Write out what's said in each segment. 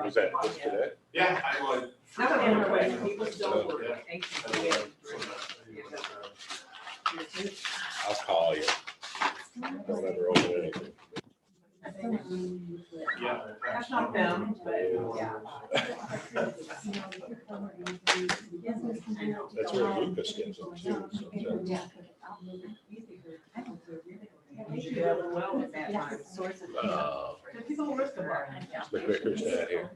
Was that just today? Yeah, I would. Some of them are when people still were anxious to get. I'll call you. Don't ever open anything. Yeah. That's not them, but yeah. That's where Lucas gets them too. So Well, at that time. that's, People were risk about the Vicar's not here.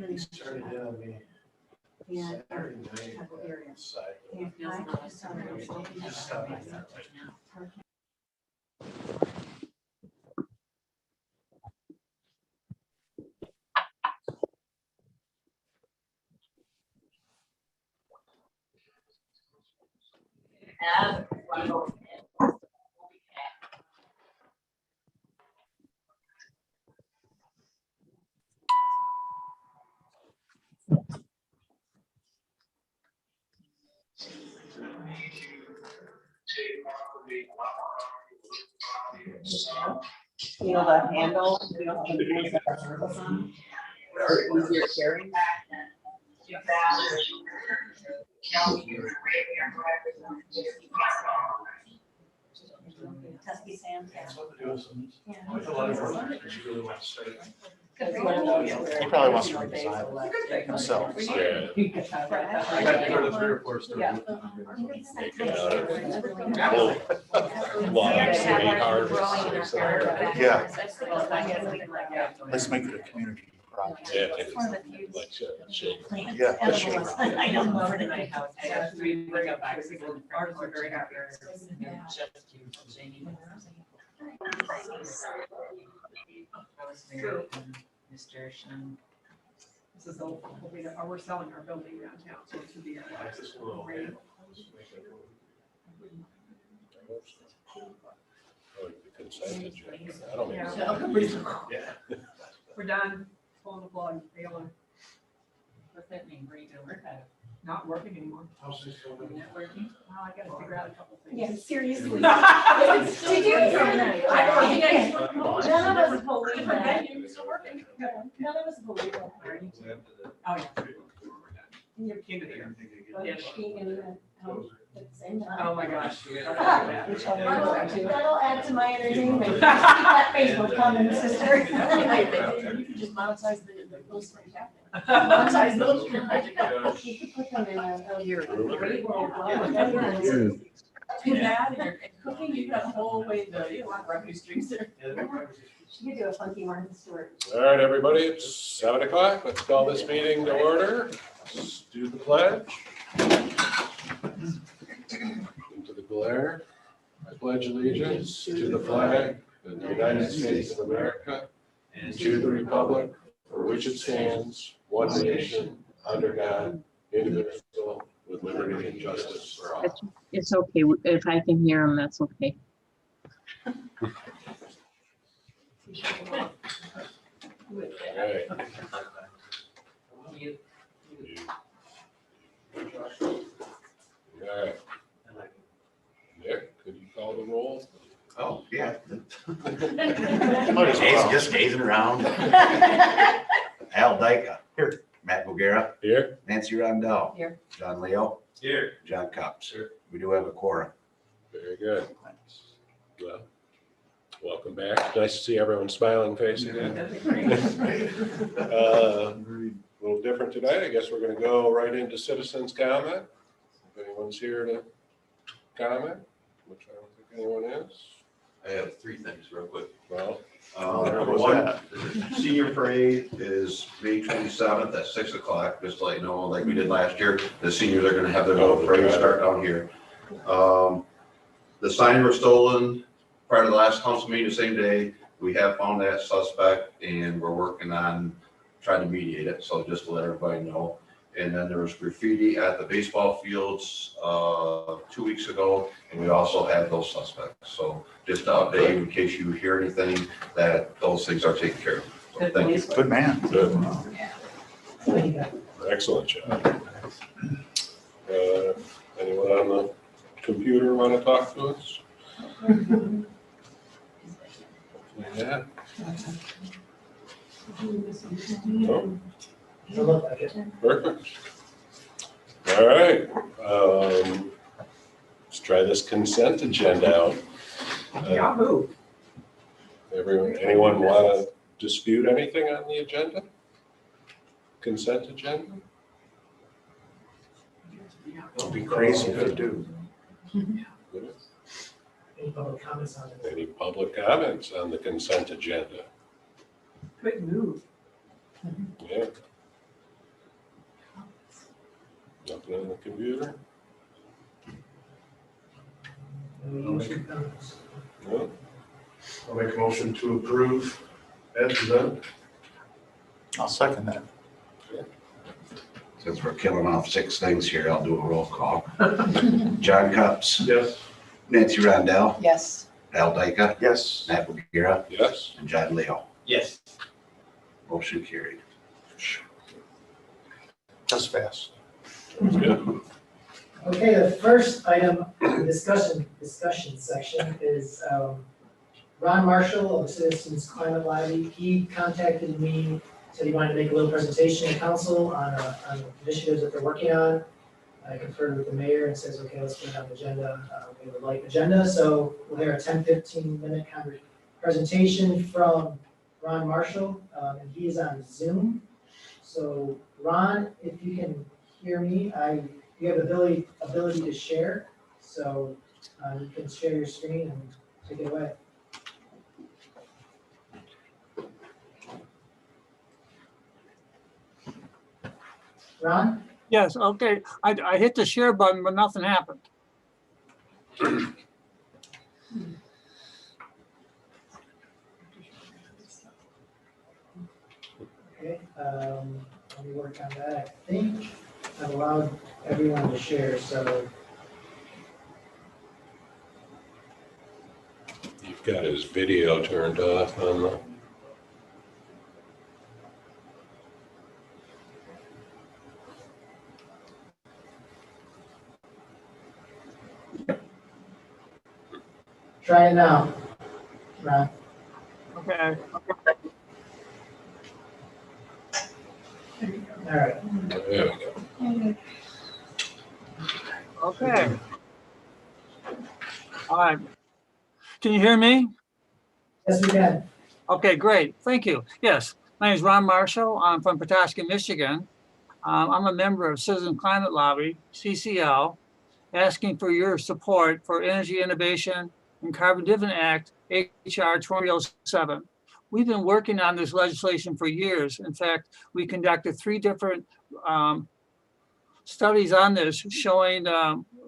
He started down me. Saturday night. Feel the handle, you know, the ones that are handles on, or easier carrying. Tusky Sam. That's what they're doing. It's a lot of work, because you really want to start. He probably wants to redesign it himself. Yeah. I got to go to 3 or 4 stores. Make it out of long, straight harvests. Yeah. Let's make it a community project. Yeah, like shake. Yeah, the shaker. I don't know for the night house. I actually bring up bicycle. Ours are very happy. Just cute, Jamie. I was married and Mr. Shin. This is the, we're selling our building downtown, so it should be. Like this little bit. Oh, the consent agenda. I don't Yeah. Yeah. We're done, pulling the plug, failing, What's that mean? Where you gonna work at? not working anymore. How's this going? Networking? Well, I gotta figure out a couple things. Yeah, seriously. Did you? I don't think I. None of us believe Different that. venue, still working. None of us believe that. Oh, yeah. You came to here. Yeah. Being in the house at the same time. Oh, my gosh. That'll add to my entertainment. Keep that Facebook coming, sister. You can just monetize those things happening. Monetize those. You could put them in a Here. great world. Too bad, and cooking, you got a whole way to, you have a lot of revenue streams there. She could do a funky Martha Stewart. All right, everybody, it's 7 o'clock. Let's call this meeting to order. Let's do the pledge. Into the glare. I pledge allegiance to the flag of the United States of America and to the republic for which it stands, one nation, under God, indivisible, with liberty and justice for all. It's okay. If I can hear him, that's okay. All right. You. All right. Nick, could you call the roll? Oh, yeah. Might as well. Just gazing around. Al Dyka. Here. Matt Bogera. Here? Nancy Rondell. Here. John Leo. Here. John Cops. Here. We do have a quorum. Very good. Well, welcome back. Nice to see everyone's smiling face again. A little different tonight. I guess we're going to go right into citizens' comment. If anyone's here to comment, which I don't think anyone is. I have 3 things real quick. Well, Number one, senior parade is May 27th at 6 o'clock, just to let you know, like we did last year. The seniors are gonna have their little parade start down here. The signs were stolen prior to the last council meeting the same day. We have found that suspect and we're working on trying to mediate it, so just to let everybody know. And then there was graffiti at the baseball fields 2 weeks ago, and we also have those suspects. So just to update you in case you hear anything, that those things are taken care of. So thank you. Good man. good. Excellent job. Anyone on the computer want to talk to us? Yeah. Perfect. All right. Let's try this consent agenda out. Yahoo. Anyone want to dispute anything on the agenda? Consent agenda? It'd be crazy if you do. Any public comments on it? Any public comments on the consent agenda? Good move. Yeah. Nothing on the computer? Any user comments? No? I'll make a motion to approve as presented. I'll second that. Since we're killing off 6 things here, I'll do a roll call. John Cups, Yes. Nancy Rondell, Yes. Al Dyke, Yes. Matt Bagheera, Yes? and John Leo. Yes. Motion carried. That's fast. Yeah. Okay, the first item, in the discussion section is Ron Marshall of Citizens Climate Lobby. He contacted me, said he wanted to make a little presentation to council on initiatives that they're working on. I conferred with the mayor and says, okay, let's put it on the agenda. We have a light agenda, so we'll hear a 10-15 minute presentation from Ron Marshall, and he is on Zoom. So Ron, if you can hear me, you have ability to share, so you can share your screen and take it away. Ron? Yes, okay. I hit the share button, but nothing happened. Okay, let me work on that. I think I've allowed everyone to share, so You've got his video turned off on the. try it now, Ron. Okay. All right. There we go. Okay. All right. Can you hear me? Yes, we can. Okay, great. Thank you. Yes, my name is Ron Marshall. I'm from Petoskey, Michigan. I'm a member of Citizen Climate Lobby, CCL, asking for your support for Energy Innovation and Carbon Dividend Act, HR 2007. We've been working on this legislation for years. In fact, we conducted 3 different studies on this, showing,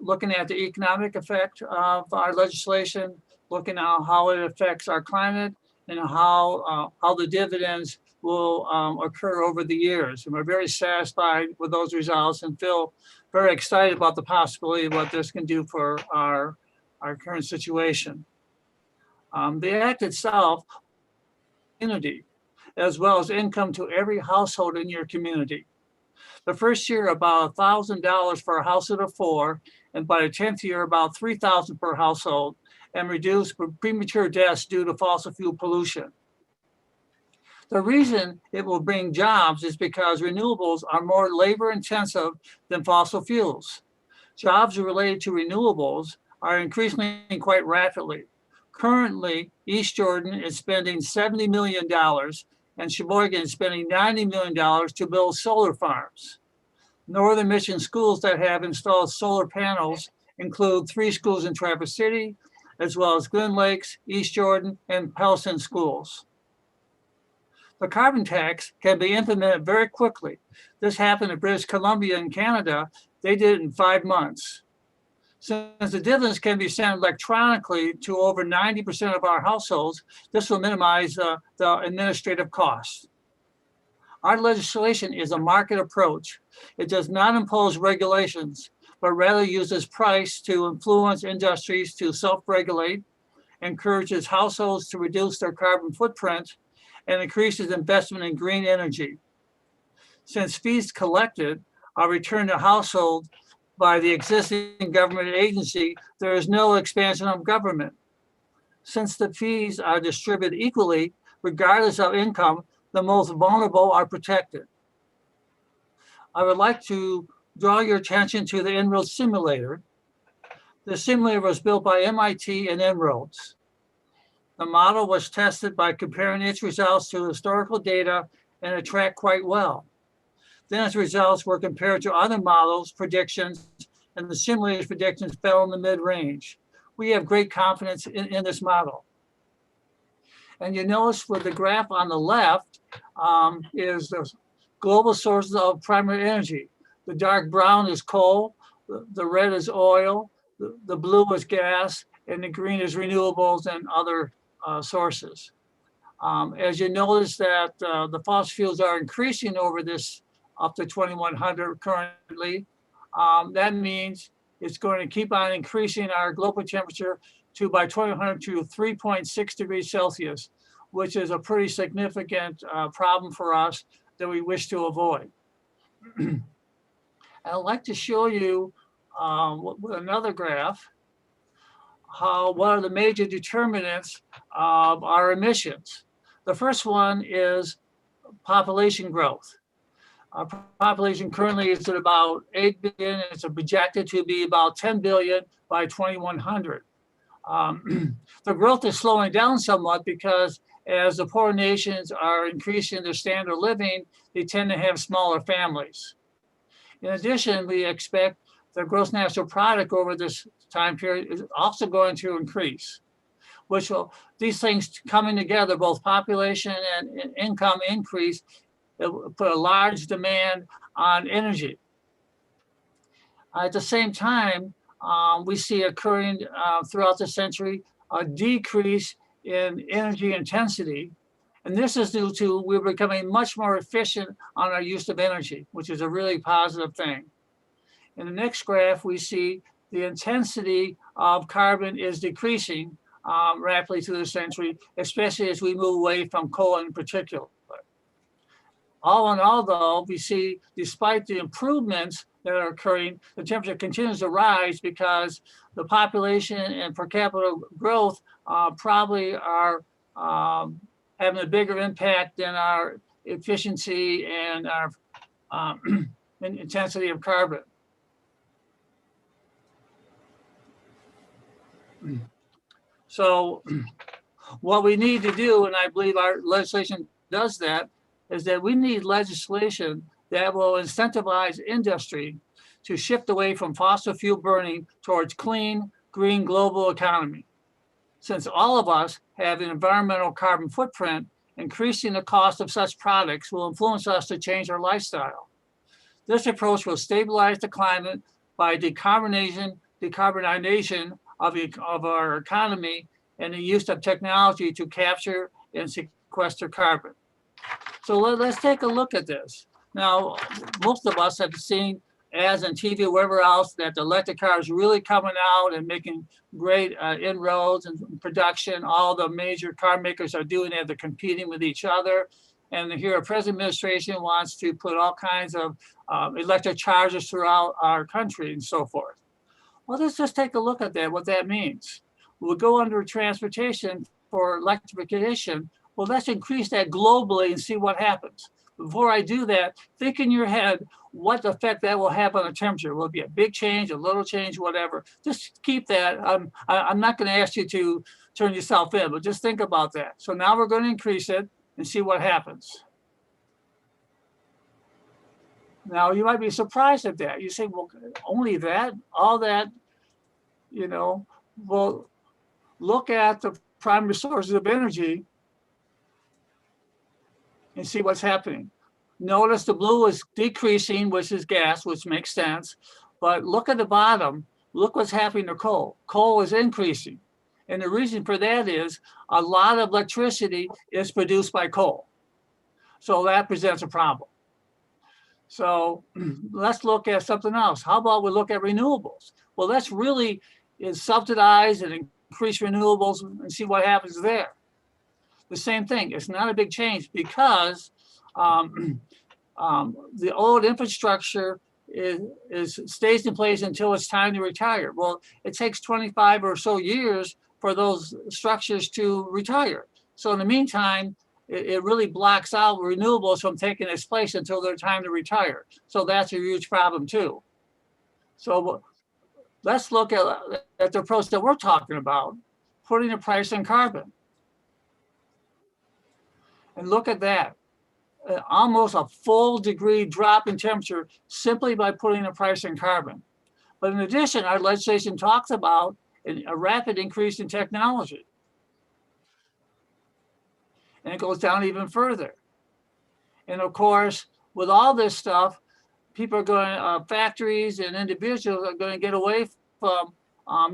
looking at the economic effect of our legislation, looking at how it affects our climate, and how the dividends will occur over the years. And we're very satisfied with those results and feel very excited about the possibility of what this can do for our current situation. The act itself, community, as well as income to every household in your community. The first year, about $1,000 for a household of 4, and by the 10th year, about $3,000 per household, and reduce premature deaths due to fossil fuel pollution. The reason it will bring jobs is because renewables are more labor intensive than fossil fuels. Jobs related to renewables are increasing quite rapidly. Currently, East Jordan is spending $70 million and Sheboygan is spending $90 million to build solar farms. Northern Michigan schools that have installed solar panels include 3 schools in Traverse City, as well as Glen Lakes, East Jordan, and Pelson schools. The carbon tax can be implemented very quickly. This happened in British Columbia and Canada. They did it in 5 months. Since the dividends can be sent electronically to over 90% of our households, this will minimize the administrative costs. Our legislation is a market approach. It does not impose regulations, but rather uses price to influence industries to self-regulate, encourages households to reduce their carbon footprint, and increases investment in green energy. Since fees collected are returned to household by the existing government agency, there is no expansion of government. since the fees are distributed equally, regardless of income, the most vulnerable are protected. I would like to draw your attention to the En-ROADS simulator. The simulator was built by MIT and En-ROADS. The model was tested by comparing its results to historical data, and it tracked quite well. Then its results were compared to other models' predictions, and the simulator's predictions fell in the mid-range. We have great confidence in this model. And you notice with the graph on the left is the global sources of primary energy. The dark brown is coal, the red is oil, the blue is gas, and the green is renewables and other sources. As you notice that the fossil fuels are increasing over this up to 2100 currently, that means it's going to keep on increasing our global temperature to by 2100 to 3.6 degrees Celsius, which is a pretty significant problem for us that we wish to avoid. I'd like to show you with another graph what are the major determinants of our emissions. The first one is population growth. Our population currently is at about 8 billion. It's projected to be about 10 billion by 2100. The growth is slowing down somewhat because as the poor nations are increasing their standard of living, they tend to have smaller families. In addition, we expect the gross national product over this time period is also going to increase, which will, these things coming together, both population and income increase, it will put a large demand on energy. At the same time, we see occurring throughout the century a decrease in energy intensity. And this is due to we're becoming much more efficient on our use of energy, which is a really positive thing. In the next graph, we see the intensity of carbon is decreasing rapidly through the century, especially as we move away from coal in particular. All in all, though, we see despite the improvements that are occurring, the temperature continues to rise because the population and per capita growth probably are having a bigger impact than our efficiency and our intensity of carbon. So what we need to do, and I believe our legislation does that, is that we need legislation that will incentivize industry to shift away from fossil fuel burning towards clean, green global economy. Since all of us have an environmental carbon footprint, increasing the cost of such products will influence us to change our lifestyle. This approach will stabilize the climate by decarbonization of our economy and the use of technology to capture and sequester carbon. So let's take a look at this. Now, most of us have seen ads on TV, wherever else, that the electric car is really coming out and making great inroads and production. All the major car makers are doing it. They're competing with each other. And here, our present administration wants to put all kinds of electric chargers throughout our country and so forth. Well, let's just take a look at that, what that means. We'll go under transportation for electrification. Well, let's increase that globally and see what happens. Before I do that, think in your head what effect that will have on the temperature. Will it be a big change, a little change, whatever? Just keep that. I'm not going to ask you to turn yourself in, but just think about that. So now we're going to increase it and see what happens. Now, you might be surprised at that. You say, well, only that? All that? You know, well, look at the primary sources of energy and see what's happening. Notice the blue is decreasing, which is gas, which makes sense. But look at the bottom. Look what's happening to coal. Coal is increasing. And the reason for that is a lot of electricity is produced by coal. So that presents a problem. So let's look at something else. How about we look at renewables? Well, let's really subsidize and increase renewables and see what happens there. The same thing. It's not a big change because the old infrastructure stays in place until it's time to retire. Well, it takes 25 or so years for those structures to retire. So in the meantime, it really blocks out renewables from taking its place until their time to retire. So that's a huge problem too. So let's look at the approach that we're talking about, putting a price on carbon. And look at that, almost a full degree drop in temperature simply by putting a price on carbon. But in addition, our legislation talks about a rapid increase in technology. And it goes down even further. And of course, with all this stuff, people are going, factories and individuals are going to get away from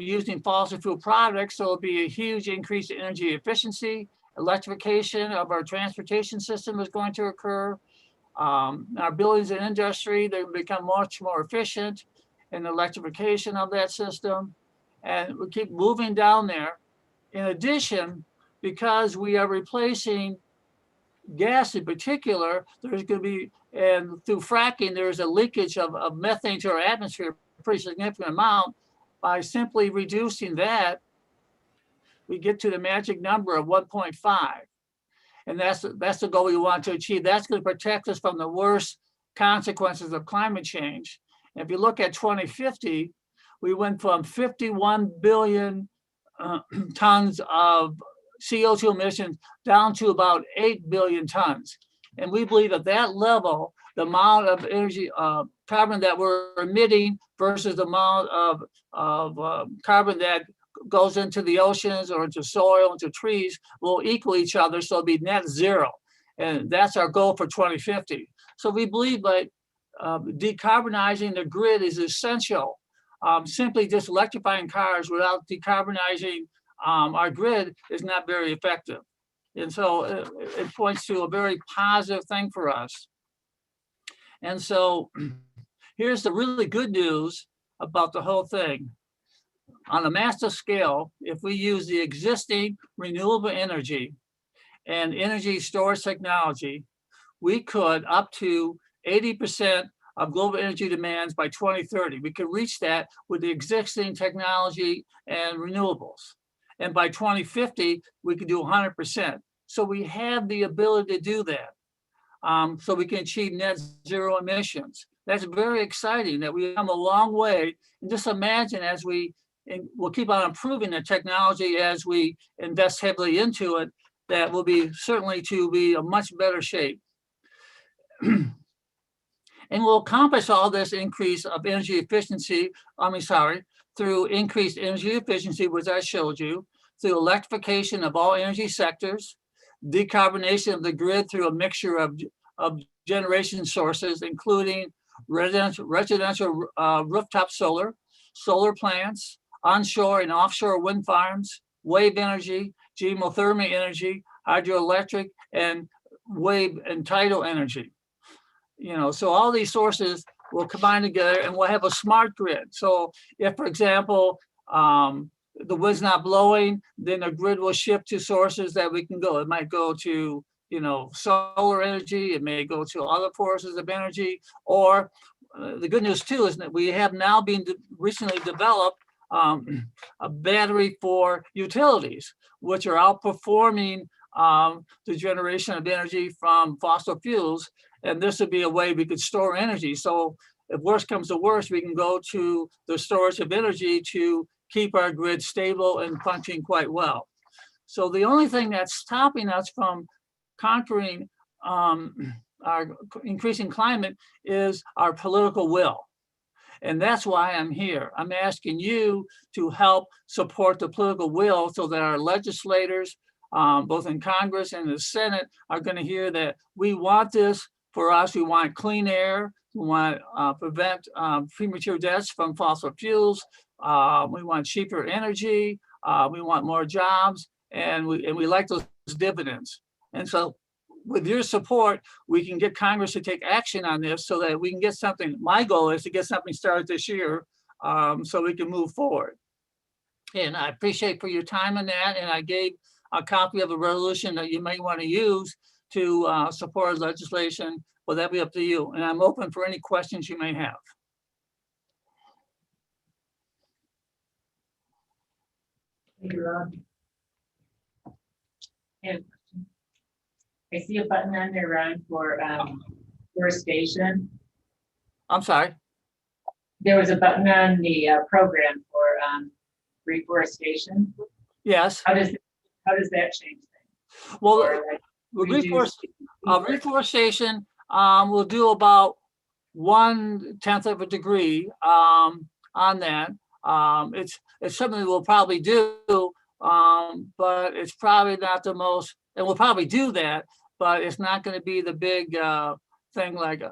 using fossil fuel products. So it'll be a huge increase in energy efficiency. Electrification of our transportation system is going to occur. Our buildings and industry, they become much more efficient in electrification of that system. And we keep moving down there. In addition, because we are replacing gas in particular, there's going to be, and through fracking, there's a leakage of methane to our atmosphere, a pretty significant amount. By simply reducing that, we get to the magic number of 1.5. And that's the goal we want to achieve. That's going to protect us from the worst consequences of climate change. And if you look at 2050, we went from 51 billion tons of CO2 emissions down to about 8 billion tons. And we believe at that level, the amount of energy, carbon that we're emitting versus the amount of carbon that goes into the oceans or into soil, into trees, will equal each other. So it'll be net zero. And that's our goal for 2050. So we believe that decarbonizing the grid is essential. Simply just electrifying cars without decarbonizing our grid is not very effective. And so it points to a very positive thing for us. And so here's the really good news about the whole thing. On a massive scale, if we use the existing renewable energy and energy storage technology, we could up to 80% of global energy demands by 2030. We could reach that with the existing technology and renewables. And by 2050, we could do 100%. So we have the ability to do that. So we can achieve net zero emissions. That's very exciting that we've come a long way. And just imagine as we'll keep on improving the technology as we invest heavily into it, that will be certainly to be a much better shape. And we'll accomplish all this increase of energy efficiency, through increased energy efficiency, which I showed you, through electrification of all energy sectors, decarbonation of the grid through a mixture of generation sources, including residential rooftop solar plants, onshore and offshore wind farms, wave energy, geothermal energy, hydroelectric, and wave and tidal energy. So all these sources will combine together and we'll have a smart grid. So if, for example, the wind's not blowing, then the grid will shift to sources that we can go. It might go to, solar energy. It may go to other sources of energy. Or the good news too is that we have now been recently developed a battery for utilities, which are outperforming the generation of energy from fossil fuels. And this would be a way we could store energy. So if worst comes to worst, we can go to the storage of energy to keep our grid stable and functioning quite well. So the only thing that's stopping us from conquering our increasing climate is our political will. And that's why I'm here. I'm asking you to help support the political will so that our legislators, both in Congress and the Senate, are going to hear that we want this for us. We want clean air. We want to prevent premature deaths from fossil fuels. We want cheaper energy. We want more jobs. And we like those dividends. And so with your support, we can get Congress to take action on this so that we can get something. My goal is to get something started this year so we can move forward. And I appreciate for your time on that. And I gave a copy of a resolution that you might want to use to support legislation. Well, that'll be up to you. And I'm open for any questions you may have. Thank you, Ron. And I see a button on there, Ron, for forestation. I'm sorry. There was a button on the program for reforestation. Yes. How does that change things? Well, Or like reduce- reforestation will do about 1/10 of a degree on that. It's something we'll probably do, but it's probably not the most, and we'll probably do that, but it's not going to be the big thing like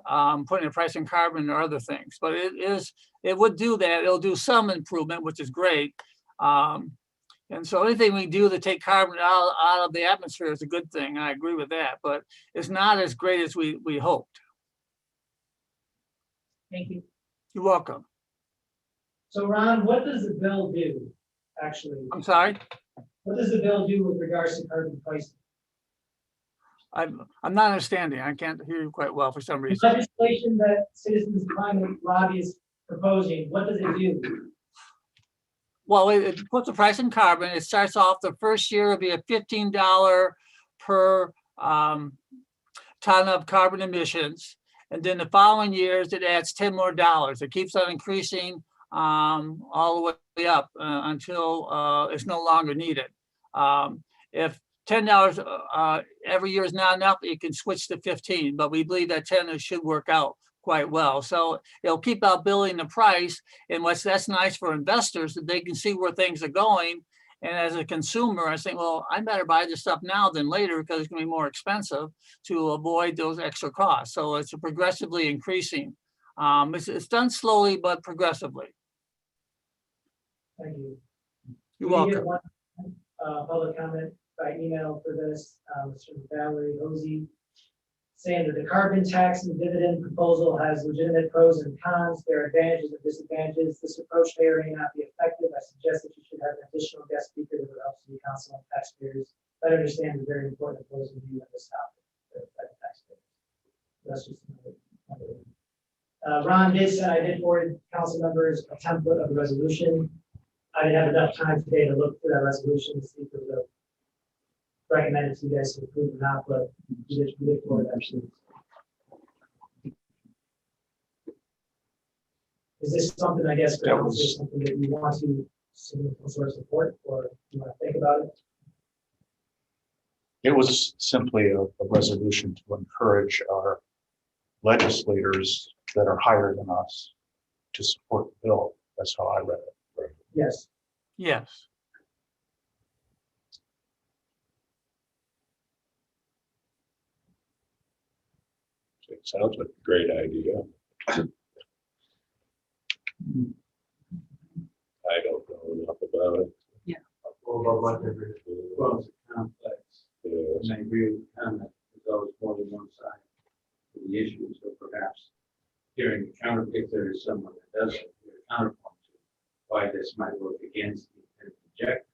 putting a price in carbon or other things. But it would do that. It'll do some improvement, which is great. And so anything we do to take carbon out of the atmosphere is a good thing. I agree with that, but it's not as great as we hoped. Thank you. You're welcome. So Ron, what does the bill do, actually? I'm sorry. What does the bill do with regards to carbon pricing? I'm not understanding. I can't hear you quite well for some The reason. legislation that Citizens Climate Lobby is proposing, what does it do? Well, it puts the price in carbon. It starts off the first year, it'll be a $15 per ton of carbon emissions. And then the following years, it adds $10 more. It keeps on increasing all the way up until it's no longer needed. If $10 every year is not enough, it can switch to 15, but we believe that 10 should work out quite well. So it'll keep outbilling the price, and that's nice for investors, that they can see where things are going. And as a consumer, I think, well, I better buy this stuff now than later because it's going to be more expensive to avoid those extra costs. So it's progressively increasing. It's done slowly, but progressively. Thank you. You're We did welcome. get one public comment by email for this. It's from Valerie Hosey, saying that the carbon tax and dividend proposal has legitimate pros and cons. There are advantages and disadvantages. This approach may or may not be effective. I suggest that you should have an additional guest speaker that would help city council and taxpayers better understand the very important opposing view of this topic for the taxpayers. That's just another. Ron did say, I did forward council members a template of the resolution. I didn't have enough time today to look through that resolution to see if it was recommended to you guys to approve or not, but we did forward actually. Is this something, I guess, is this something that you want to signal some sort of support, or you want to think about it? It was simply a resolution to encourage our legislators that are higher than us to support the bill. That's how I read it. Yes. Yes. It sounds like a great idea. I don't know enough about it. About what they're doing. Well, it's complex. Yes. And I agree with the comment. There's always more than one side to the issue. So perhaps hearing the counter, if there is someone that doesn't hear a counterpoint to why this might work against the intent objective,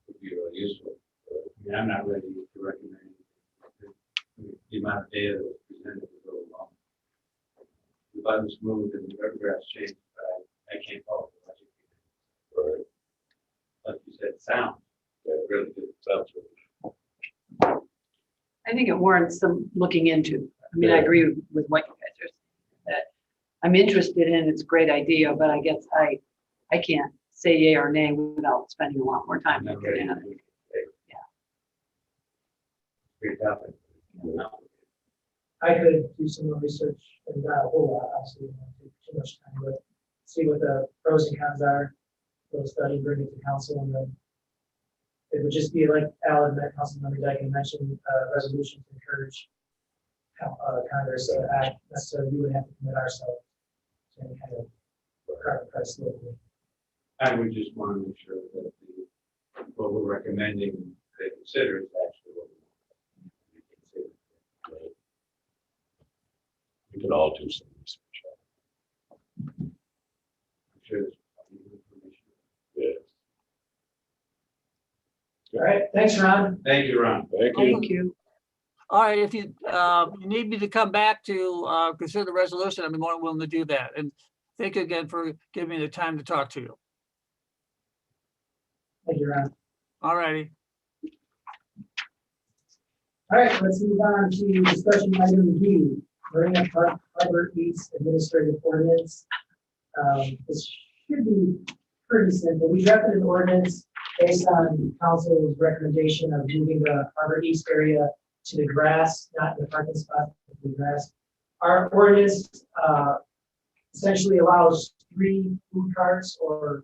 would be really useful. I mean, I'm not ready to recommend the amount of data that was presented to go along. The buttons moved and the graphs changed, but I can't follow the logic. Right. Like you said, sound. Yeah, really good. Sounds good. I think it warrants some looking into. I mean, I Yeah. agree with what you guys are saying, that I'm interested in, it's a great idea, but I guess I can't say yay or nay without spending a lot more time looking at it. Great topic. I could do some more research and not a whole lot, obviously, it won't take too much time, but see what the pros and cons are. We'll study, bring it to council, and then it would just be like Alan, that council member that can mention resolution to encourage Congress to act. Necessarily, we would have to commit ourselves to any kind of carbon price locally. I would just want to make sure that what we're recommending they consider is actually what we consider. Right. We could all do some research. I'm sure there's plenty of information. Yeah. All right, thanks, Ron. Thank you, Ron. Thank you. Thank you. All right, if you need me to come back to consider the resolution, I'd be more than willing to do that. And thank you again for giving me the time to talk to you. Thank you, Ron. All righty. All right, let's move on to discussion item B, Marina Park Harbor East Administrative Ordinance. This should be pretty simple. We drafted an ordinance based on council's recommendation of moving the Harbor East area to the grass, not the parking spot, but the grass. Our ordinance essentially allows 3 food carts or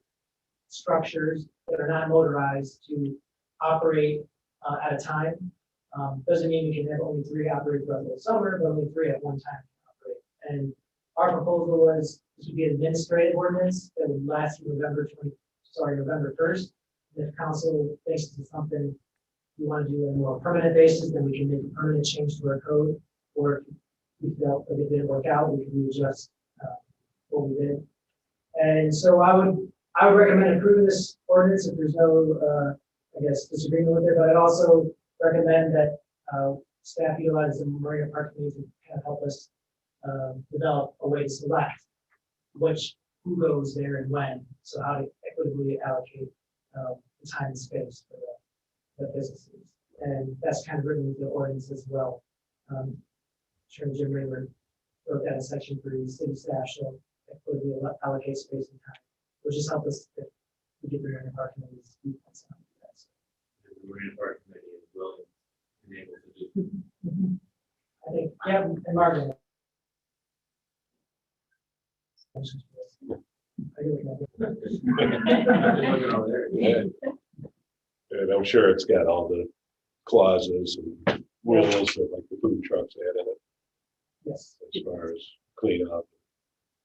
structures that are not motorized to operate at a time. Doesn't mean we can have only 3 operate throughout the summer, but only 3 at one time operate. And our proposal was this would be an administrative ordinance that would last through November 1st. And if council thinks it's something we want to do on a more permanent basis, then we can make a permanent change to our code. Or if we felt like it didn't work out, we can readjust what we did. And so I would recommend approving this ordinance if there's no, disagreement with it, but I'd also recommend that staff utilize the Marina Park Committee to kind of help us develop a way to select who goes there and when, so how to equitably allocate the time and space for the businesses. And that's kind of written into the ordinance as well. Chairman Jim Rayburn wrote that in section 3, city staff shall equitably allocate space and time, which just help us if we get the Marina Park Committee's viewpoints on that. The Marina Park Committee is willing and able to do. I think, yeah, and Margaret. Yeah. And I'm sure it's got all the clauses and rules that like the food trucks had in it Yes, as far as cleanup.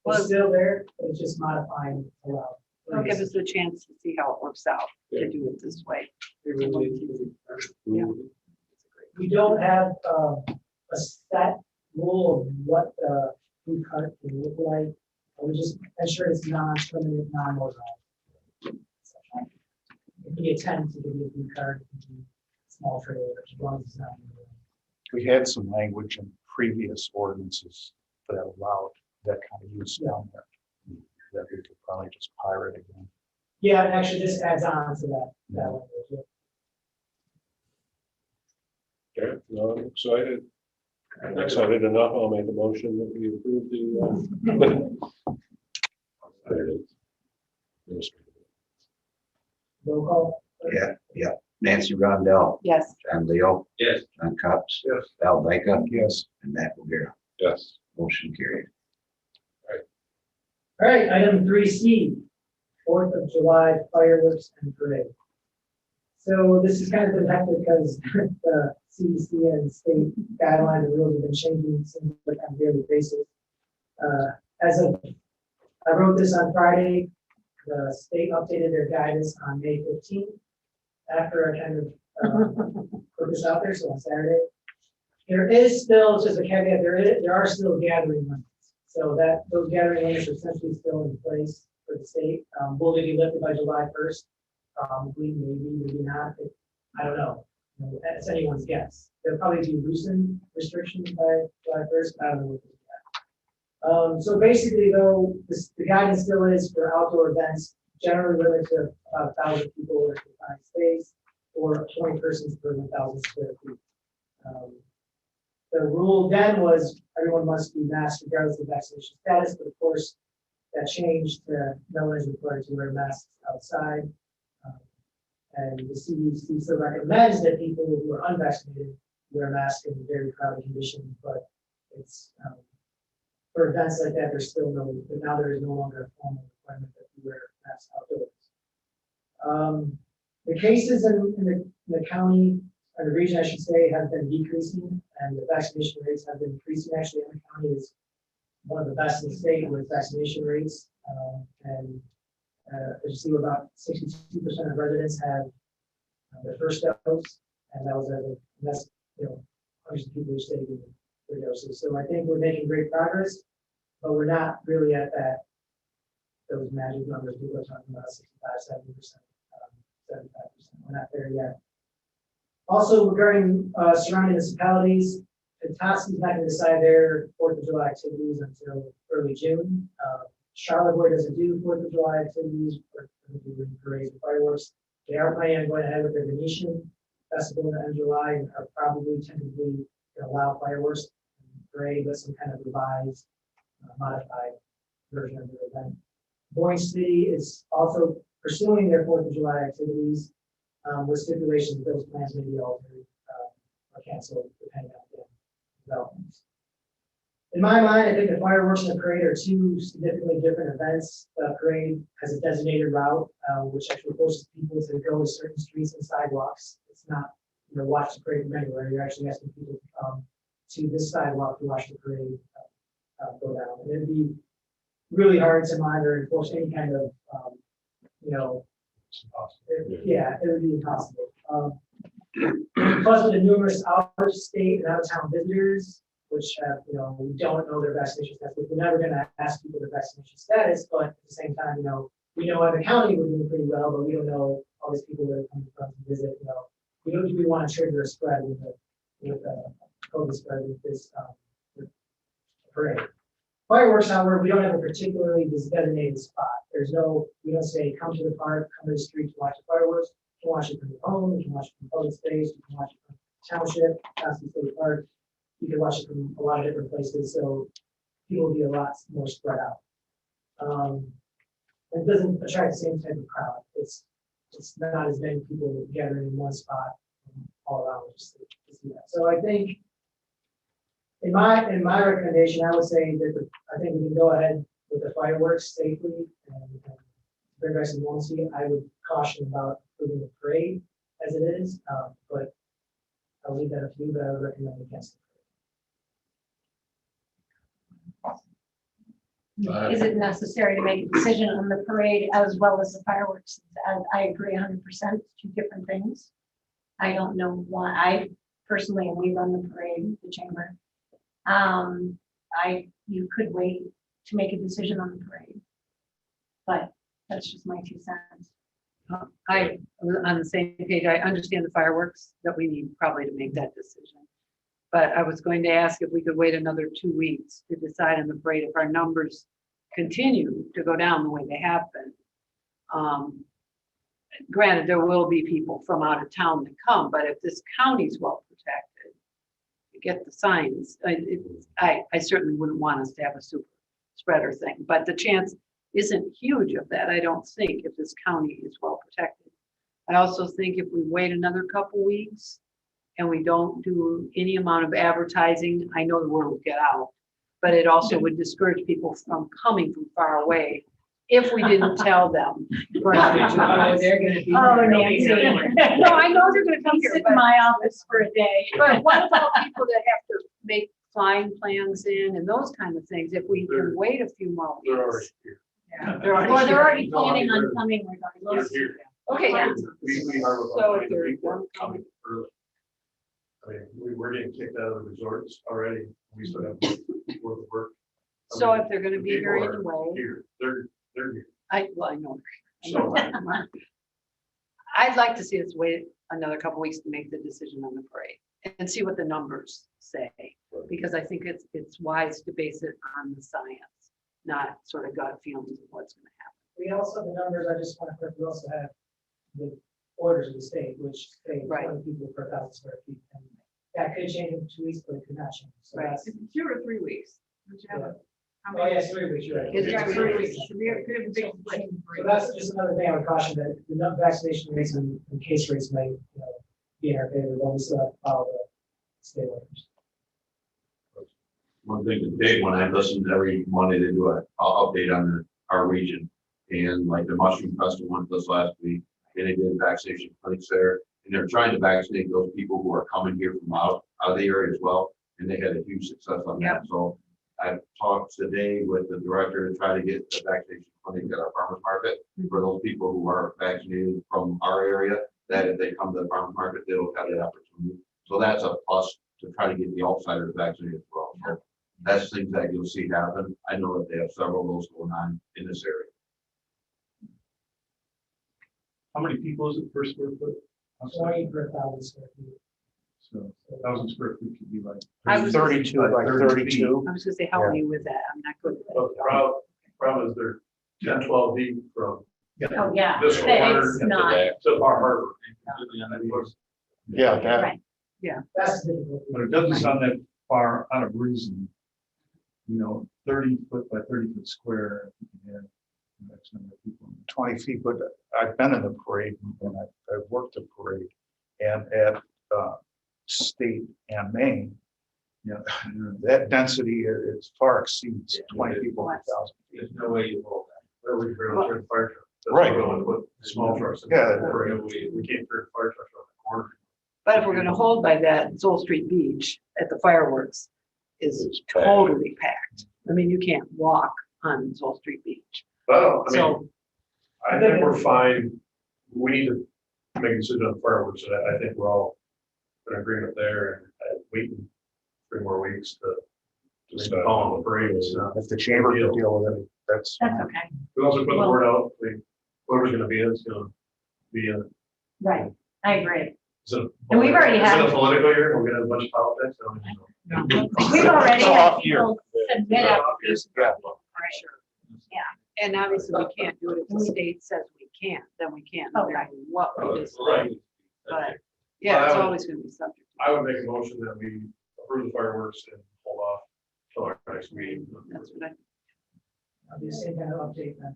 it's still there, but it's just modifying allowed. It'll give us a chance to see how it works out to do it this way. Yeah. We don't have a set rule of what the food cart can look like. We just ensure it's non-permanent, non-motorized. It can be a tent, it can be a food cart, it can be small trailers, as long as it's not. We had some language in previous ordinances that allowed that kind of use down there. That we could probably just pirate again. Yeah, actually, this adds on to that language. Yeah. Okay, no, I'm excited. I'm excited enough, I'll make a motion that we approve the. There it is. Roll call. Yeah. Nancy Rondell, Yes. John Leo, Yes. John Cox, Yes. Val Dyke, Yes. and Matt O'Gara. Yes. Motion carried. All right, item 3C, 4th of July fireworks and parade. So this is kind of been hectic because the CDC and state guidelines and rules have been changing seems like on a daily basis. I wrote this on Friday. The state updated their guidance on May 15th. After I kind of put this out there, so on Saturday. There is still, just a caveat, there are still gathering limits. So that those gathering limits are essentially still in place for the state. Will they be lifted by July 1st? Probably, maybe not. I don't know. That's anyone's guess. There'll probably be loosened restrictions by July 1st. I don't know what to do. So basically, though, the guidance still is for outdoor events, generally limited to about 1,000 people in a confined space, or 20 persons per 1,000 square feet. The rule then was everyone must be masked regardless of vaccination status, but of course that changed to no one is required to wear masks outside. And the CDC still recommends that people who are unvaccinated wear masks in very crowded conditions, but it's for events like that, there's still no, but now there is no longer a formal requirement that you wear masks outdoors. The cases in the county, or the region, I should say, have been decreasing, and the vaccination rates have been increasing. Actually, Emory County is one of the best in the state with vaccination rates. As you see, about 62% of residents have their first dose, and that was that's hundreds of people who's taking their doses. So I think we're making great progress, but we're not really at those magic numbers. People are talking about 65, 70%, 75%. We're not there yet. Also, regarding surrounding municipalities, Petoskey is not going to decide their 4th of July activities until early June. Charlevoix doesn't do 4th of July activities or parades and fireworks. They are planning on going ahead with their Venetian festival in the end of July and are probably tentatively gonna allow fireworks parade with some kind of revised, modified version of the event. Boring City is also pursuing their 4th of July activities with stipulations that those plans may be altered or canceled depending on the developments. In my mind, I think the fireworks and the parade are two significantly different events. The parade has a designated route, which actually forces people to go to certain streets and sidewalks. It's not, watch the parade from anywhere. You're actually asking people to come to this sidewalk to watch the parade go down. And it'd be really hard to monitor and enforce any kind of, yeah, it would be impossible. Plus, with the numerous out-of-state and out-of-town visitors, which have, we don't know their vaccination status. We're never going to ask people their vaccination status, but at the same time, we know other county we're doing pretty well, but we don't know all these people that are coming from to visit. We don't really want to trigger a spread with the COVID spread with this with the parade. Fireworks, however, we don't have a particularly designated spot. We don't say come to the park, come to the street to watch the fireworks. You can watch it from your home, you can watch it from public space, you can watch it from township, Johnson State Park. You can watch it from a lot of different places, so people will be a lot more spread out. It doesn't attract the same type of crowd. It's not as many people gathering in one spot all around just to see that. So I think in my recommendation, I would say that I think we can go ahead with the fireworks safely and bring back some normalcy. I would caution about approving the parade as it is, but I'll leave that up to you, but I would recommend against it. Is it necessary to make a decision on the parade as well as the fireworks? I agree 100%, two different things. I don't know why, I personally, and we run the parade, the chamber. You could wait to make a decision on the parade. But that's just my 2 cents. I was on the same page. I understand the fireworks that we need probably to make that decision. But I was going to ask if we could wait another 2 weeks to decide on the parade if our numbers continue to go down the way they have been. Granted, there will be people from out of town that come, but if this county's well protected, you get the signs. I certainly wouldn't want us to have a super spreader thing, but the chance isn't huge of that, I don't think, if this county is well protected. I also think if we wait another couple weeks and we don't do any amount of advertising, I know the word will get out, but it also would discourage people from coming from far away if we didn't tell them. They're going to be. Oh, Nancy. No, I know they're gonna come here, Sit but, in my office for a day. but what about people that have to make flying plans in and those kind of things? If we can wait a few more They're already weeks. here. Yeah, they're already Or they're here. already No, I planning mean, on they're- coming They're regardless. here. Okay, yeah. We are So about if they're people coming- coming early. I mean, we're getting kicked out of the resorts already. We still have work. I So mean, if they're gonna the be here people are anyway, Here, they're here. I know. So, I'd like to see us wait another couple weeks to make the decision on the parade and see what the numbers say. Because I think it's wise to base it on the science, not sort of gut feelings of what's gonna happen. We also, the numbers, I just want to correct, we also have the orders of the state, which say Right. 20 people per 1,000 square feet. And that could change in 2 weeks, but it could not change. So Right. that's, 2 or 3 weeks. Don't you have a- how oh, many- yes, 3 weeks, you're right. Is it Yeah, 3 3 weeks? weeks. We could have a big split. So that's just another thing I would caution, that the vaccination rates and case rates might, be in our favor, but we still have to follow the state orders. One thing, the big one, I listen to every Monday, they do an update on our region. And like the mushroom festival went this last week, and they did vaccination clinics there. And they're trying to vaccinate those people who are coming here from out of the area as well. And they had a huge success on that. So I talked today with the director to try to get the vaccination clinic at our farmers market for those people who are vaccinated from our area, that if they come to the farmers market, they'll have that opportunity. So that's a plus to try to get the outsiders vaccinated as well. So that's things that you'll see happen. I know that they have several of those going on in this area. how many people is it per square foot? 20 per 1,000 square feet. So 1,000 square feet could be like. I was- 32 by 32. I was gonna say, help me with that, I'm not good at But that. the problem is they're 10, 12 deep from Oh, yeah, This it's not, To Bar Harbor. Yeah, that, right. That's the difficult. but it doesn't sound that far out of reason. 30 foot by 30 foot square. You have X number of people. 20 feet, but I've been in the parade and I've worked the parade and at State and Maine, that density is far exceeds 20 people per 1,000 feet. There's no way you hold that. Where we turn fire truck. Right. Small trucks. Yeah. We can't turn fire trucks on the corner. But if we're gonna hold by that, Soul Street Beach at the fireworks is It's packed. totally packed. I mean, you can't walk on Soul Street Beach. Well, So, I think we're fine. We need to make a decision on fireworks. So I think we're all in agreement there and waiting 3 more weeks to call on the parade. If the chamber can deal with it, that's. Okay, We also put the Well- word out, whoever's gonna be in, it's gonna be in. right, I agree. Is it a- And we've already had- Is it a political year? We're gonna have a bunch of politics? I don't know. We've already It's a had off year. people submit applications. Yeah. and obviously we can't do it if the state says we can't, then we can't, no matter what we just Right. say. But, yeah, it's always gonna be subject. I would make a motion that we approve the fireworks and hold off till our next meeting. That's what I. I'll just say that update that.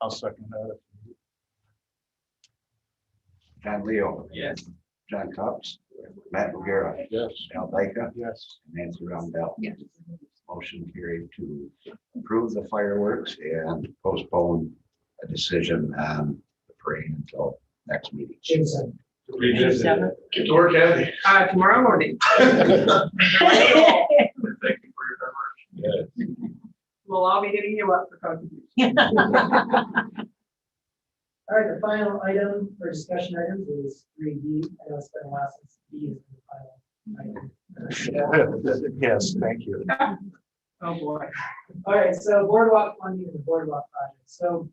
I'll second that. John Leo. Yes. John Cox. Matt O'Gara. Yes. Al Baika. Yes. Nancy Roundell. Yes. Motion carried to approve the fireworks and postpone a decision on the parade until next meeting. June 7th. Get to work, Kathy. Tomorrow morning. Thank you for your hard work. Yeah. We'll all be hitting you up for contributions. All right, the final item for discussion items is 3D. I know it's been a while since D is the final item. Yes, thank you. Oh, boy. All right, so boardwalk funding and the boardwalk project. So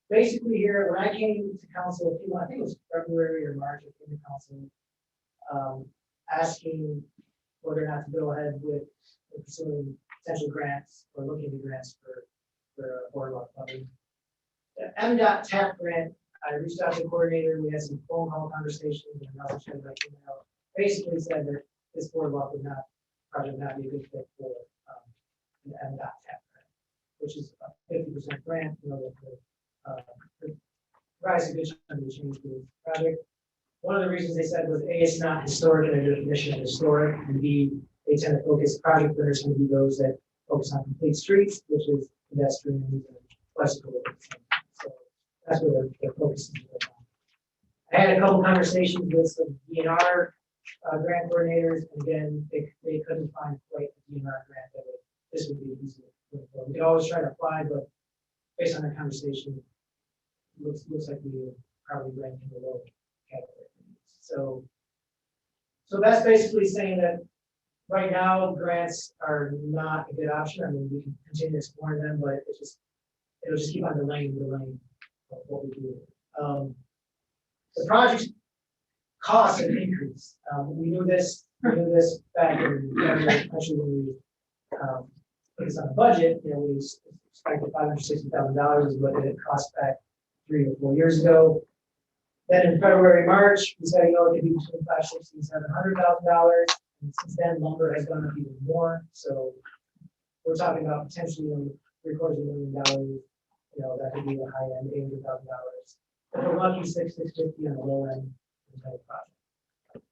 basically here, when I came to council, I think it was February or March, I came to council, asking whether or not to go ahead with pursuing potential grants or looking at grants for boardwalk funding. The MDOT TAP grant, I reached out to the coordinator, we had some phone call conversations, and another shared by email, basically said that this boardwalk project would not be a good fit for the MDOT TAP grant, which is a 50% grant, that provides a good chunk of the change for the project. One of the reasons they said was A, it's not historic in their definition of historic, and B, they tend to focus, project winners tend to be those that focus on complete streets, which is pedestrian and bicycle. So that's where their focus is. I had a couple conversations with some DNR grant coordinators, and again, they couldn't find quite the DNR grant that this would be easy. We could always try to apply, but based on that conversation, looks like we would probably rank in the low category. So that's basically saying that right now grants are not a good option. I mean, we can continue exploring them, but it'll just keep on delaying of what we do. The project's costs have increased. We knew this back in February, especially when we put this on the budget. We expected $560,000 is what it cost back 3 or 4 years ago. Then in February, March, we said, it could be between $560,000 and $700,000. And since then, lumber has gone up even more. So we're talking about potentially $750,000. That could be the high end, $800,000. If we're lucky, $650,000 on the low end. Project.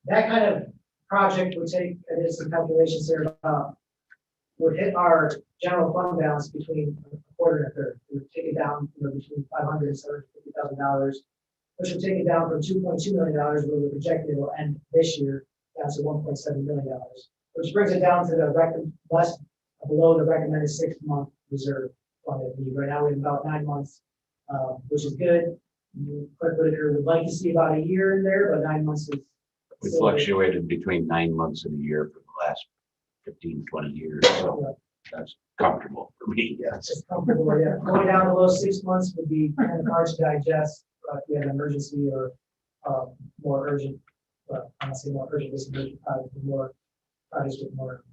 That kind of project would take, I did some calculations there, would hit our general fund balance between a quarter and a third. It would take it down, between $500,000 and $750,000, which would take it down from $2.2 million, where we're projected it will end this year, down to $1.7 million, which brings it down to below the recommended 6-month reserve fund that we need. Right now, we have about 9 months, which is good. Clerk Whitaker would like to see about a year in there, but 9 months is. We fluctuated between 9 months and a year for the last 15, 20 years, so that's comfortable for me. Yeah, it's just comfortable. Yeah, going down below 6 months would be kind of hard to digest. If we had an emergency or more urgent, but I'm not saying more urgent, this emergent project, but more projects with more,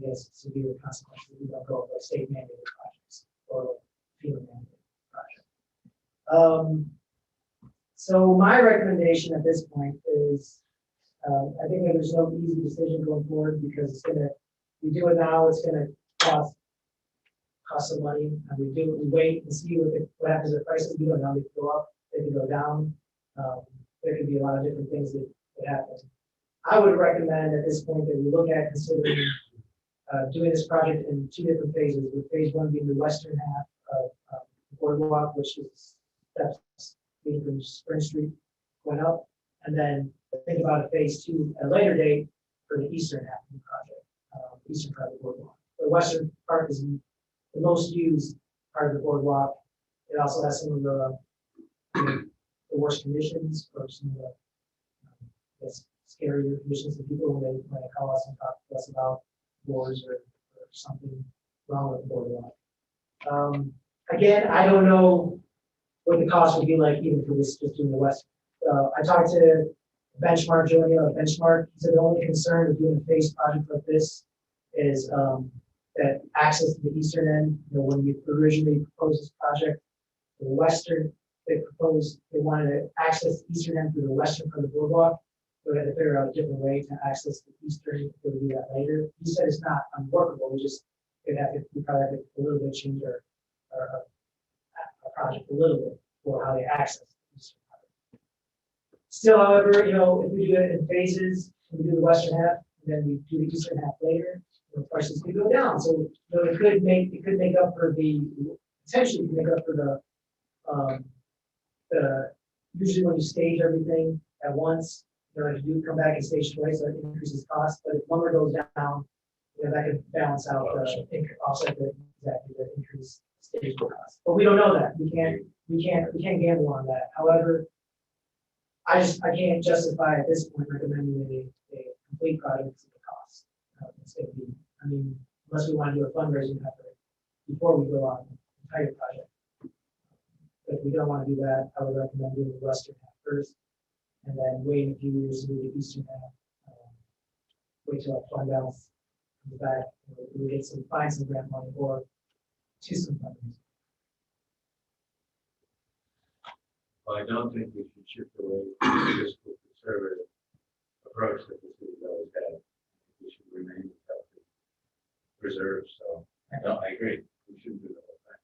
I guess, severe consequences. We don't go by state mandated projects or FEMA mandated So my recommendation at this point is, I think that there's no easy decision going forward because it's gonna, we do it now, it's gonna cost some money, and we wait and see what happens with prices. We don't know, they can go up, they can go down. There could be a lot of different things that happen. I would recommend at this point that we look at considering doing this project in 2 different phases, with phase 1 being the western half of the boardwalk, which is steps leading from Spring Street going up, and then think about a phase 2 at a later date for the eastern half of the project, eastern part of the boardwalk. The western part is the most used part of the boardwalk. It also has some of the worst conditions or some of the scarier conditions that people when they call us and talk to us about boards or something wrong with the boardwalk. Again, I don't know what the cost would be like even for this, just doing the west. I talked to Benchmark, Julian of Benchmark. He said the only concern with doing a phase project like this is that access to the eastern end. You know, when we originally proposed this project, the western, they wanted to access the eastern end through the western part of the boardwalk. So we had to figure out a different way to access the eastern. We'll do that later. He said it's not unworkable. We probably have to a little bit change our project a little bit for how they access the eastern part. Still, however, you know, if we do it in phases, we do the western half, and then we do the eastern half later, the prices could go down. So, you know, it could make up for potentially make up for the usually when you stage everything at once, you know, if you do come back and stage twice, that increases cost. But if one more goes down, you know, that could balance out offset the increased stage cost. But we don't know that. We can't gamble on that. However, I can't justify at this point recommending a complete project because of the cost. It's going to be, I mean, unless we want to do a fundraising effort before we go on the entire project. But if we don't want to do that, I would recommend doing the western half first, and then waiting a few years to do the eastern half. Wait till our fund balance comes back, and we find some grant money or do some fundraising. Well, I don't think we should shift away from the fiscal conservative approach that the city's always had. We should remain with healthy reserves. So I agree. We shouldn't do the whole thing.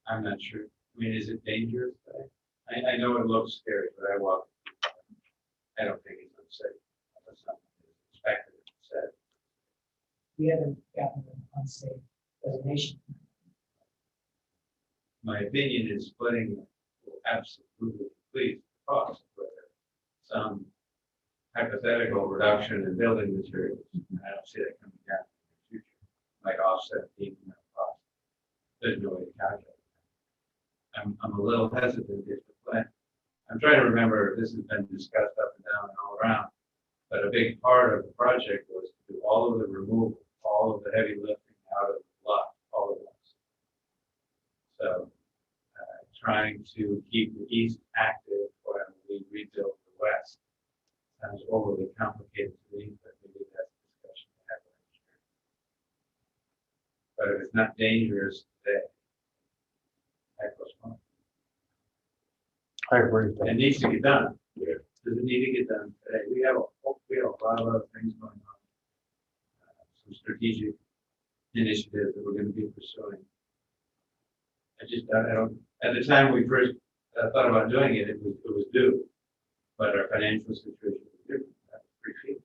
I'm not sure. I mean, is it dangerous? I know it looks scary, but I don't think it's unsafe. Unless something is expected and said. We haven't gotten an unsafe designation. My opinion is splitting will absolutely complete the cost, whether some hypothetical reduction in building materials. I don't see that coming down in the future. Might offset the incremental cost. There's no way to calculate that. I'm a little hesitant if the plan. I'm trying to remember if this has been discussed up and down and all around, but a big part of the project was to do all of the removal, all of the heavy lifting out of the lot, all at once. So trying to keep the east active while we rebuild the west sounds overly complicated to me, but maybe that's a discussion to have with engineering. But if it's not dangerous today, I postpone. I agree with It that. needs to get done. Yeah. Does it need to get done today? We have a lot of other things going on. Some strategic initiatives that we're going to be pursuing. I don't. At the time we first thought about doing it, it was due, but our financial situation was different. That was pretty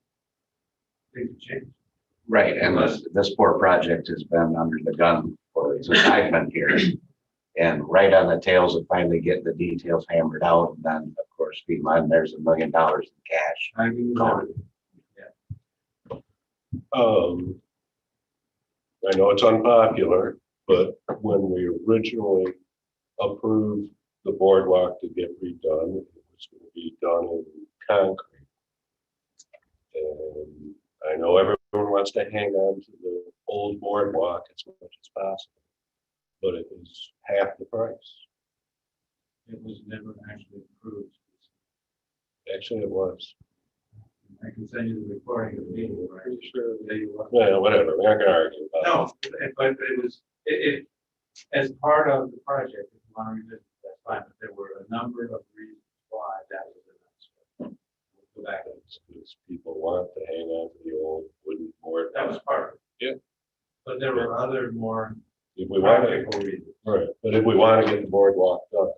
things have changed. Right, and this poor project has been under the gun for since I've been here. And right on the tails of finally getting the details hammered out, and then of course, there's $1 million in cash. I mean, I know it's unpopular, but when we originally approved the boardwalk to get redone, it was going to be done in concrete. And I know everyone wants to hang on to the old boardwalk as much as possible, but it was half the price. it was never actually approved. Actually, it was. I can send you the recording of the meeting. Right? Pretty sure. There you are. Yeah, whatever. We're not going to argue about No, but it was, as part of the project, it want to revisit, that's fine, but there were a number of reasons why that was announced. We'll go back and Because people want to hang on to the old wooden board. that was part of it. Yeah. But there were other more If we want to, practical reasons. right, but if we want to get the boardwalk done,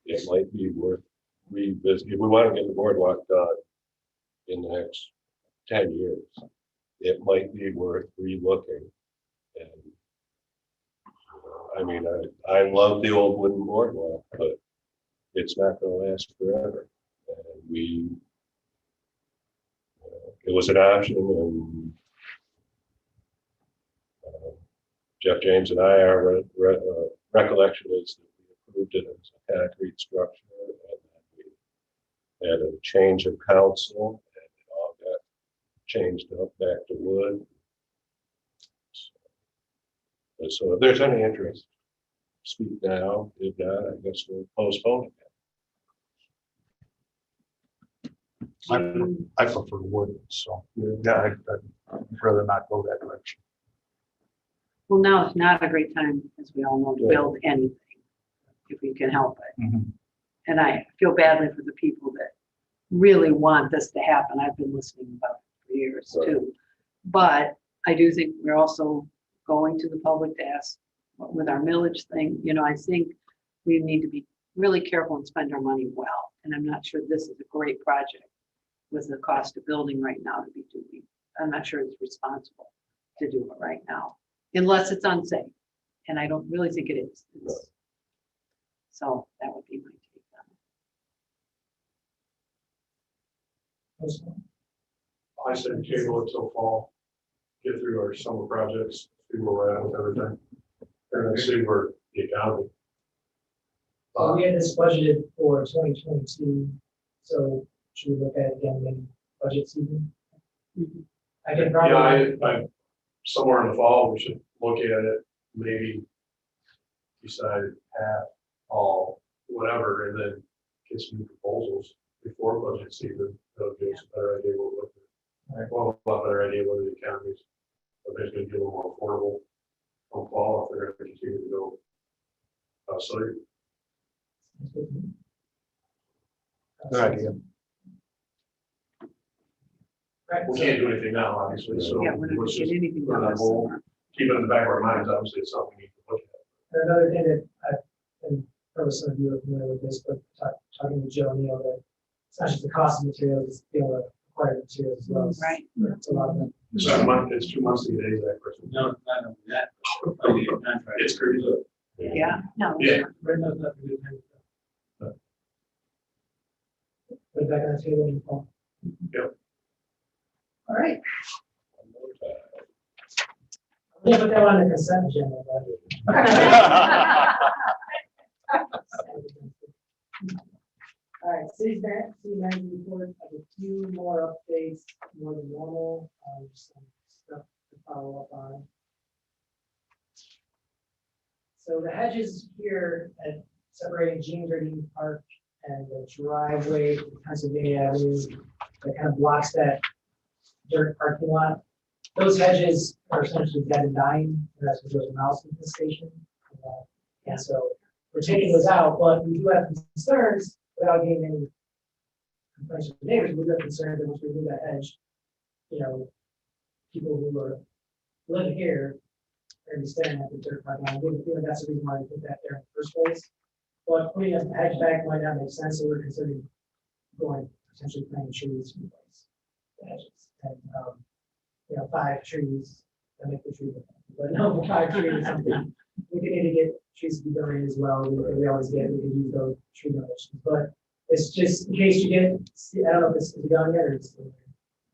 it might be worth revisiting. If we want to get the boardwalk done in the next 10 years, it might be worth relooking. And I mean, I love the old wooden boardwalk, but it's not going to last forever. And it was an option, and Jeff James and I, our recollection is that we approved it as a concrete structure, and then we had a change of council, and it all got changed up back to wood. So if there's any interest, speak now. If not, I guess we'll postpone it. I prefer wood, so, yeah, I'd rather not go that direction. Well, now it's not a great time, as we all know, to build anything, if we can help it. Mhm. And I feel badly for the people that really want this to happen. I've been listening about it for years too. But I do think we're also going to the public to ask with our millage thing. You know, I think we need to be really careful and spend our money well. And I'm not sure this is a great project with the cost of building right now to be doing. I'm not sure it's responsible to do it right now, unless it's unsafe. And I don't really think it is. So that would be my take on it. I said table until fall, get through our summer projects, see where we're at with everything, and then see where the economy. We had this budgeted for 2022, so should we look at it again in budget season? I can probably. I somewhere in the fall, we should look at it, maybe decide half, all, whatever, and then get some proposals before budget season. That'll give us a better idea what we're looking at. Well, a lot better idea whether the economy's eventually get a little more affordable from fall if they're going to continue to go. So Good idea. Right, we can't do anything now, obviously, so Yeah, we're not let's gonna just get anything put it done on this hold. summer. Keep it in the back of our minds, obviously, it's something we need to look at. And another thing that and probably some of you are familiar with this, but talking to Joe Neal, that it's not just the cost of materials, it's the required materials as well. Right. It's a lot of them. It's 2 months, it's 2 months to get that person. No, not only that, but the contract. It's crazy. Yeah, no. Yeah. Right now, it's not a good time. Put it back on the table and fall. Yep. All right. Yeah, put that on the consent agenda. All right, city manager report, I have a few more updates, more than normal, just some stuff to follow up on. So the hedges here at separating Jean Green Park and the driveway to Pennsylvania Avenue, that kind of blocks that dirt parking lot. Those hedges are essentially dead and dying, and that's what there's a mouse infestation. And so we're taking those out, but we do have concerns without getting any complaints from the neighbors. We do have concerns that once we remove that hedge, you know, people who are living here are gonna be staring at the dirt parking lot. We feel like that's the reason why we put that there in the first place. But putting a hedge back might not make sense, so we're considering going potentially planting trees in place. The hedges and you know, 5 trees that make the tree, but no 5 trees. Something we could need to get trees to be donated as well. We always get, we can use those tree donations, but it's just in case you get. I don't know if it's done yet or it's still